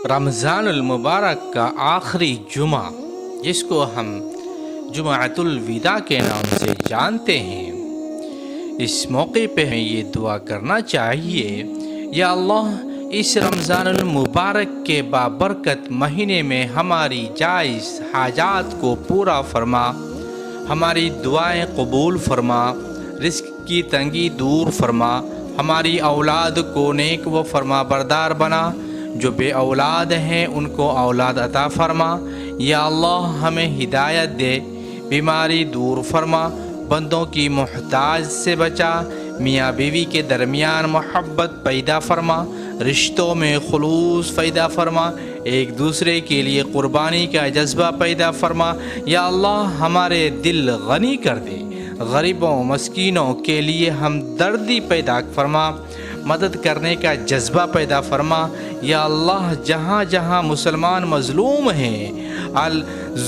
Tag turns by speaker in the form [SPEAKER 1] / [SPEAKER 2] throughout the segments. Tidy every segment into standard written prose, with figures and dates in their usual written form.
[SPEAKER 1] رمضان المبارک کا آخری جمعہ، جس کو ہم جمعۃ الوداع کے نام سے جانتے ہیں، اس موقع پہ ہمیں یہ دعا کرنا چاہیے، یا اللہ اس رمضان المبارک کے بابرکت مہینے میں ہماری جائز حاجات کو پورا فرما، ہماری دعائیں قبول فرما، رزق کی تنگی دور فرما، ہماری اولاد کو نیک و فرما بردار بنا، جو بے اولاد ہیں ان کو اولاد عطا فرما، یا اللہ ہمیں ہدایت دے، بیماری دور فرما، بندوں کی محتاج سے بچا، میاں بیوی کے درمیان محبت پیدا فرما، رشتوں میں خلوص پیدا فرما، ایک دوسرے کے لیے قربانی کا جذبہ پیدا فرما، یا اللہ ہمارے دل غنی کر دے، غریبوں مسکینوں کے لیے ہمدردی پیدا فرما، مدد کرنے کا جذبہ پیدا فرما، یا اللہ جہاں جہاں مسلمان مظلوم ہیں،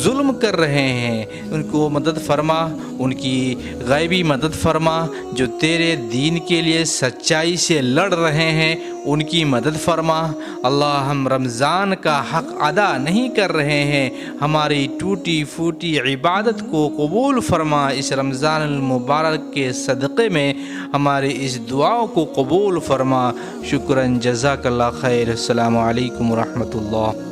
[SPEAKER 1] ظلم کر رہے ہیں، ان کو مدد فرما، ان کی غیبی مدد فرما، جو تیرے دین کے لیے سچائی سے لڑ رہے ہیں ان کی مدد فرما، اللہ ہم رمضان کا حق ادا نہیں کر رہے ہیں، ہماری ٹوٹی پھوٹی عبادت کو قبول فرما، اس رمضان المبارک کے صدقے میں ہماری اس دعاؤں کو قبول فرما، شکراً، جزاک اللہ خیر، السلام علیکم ورحمۃ اللہ۔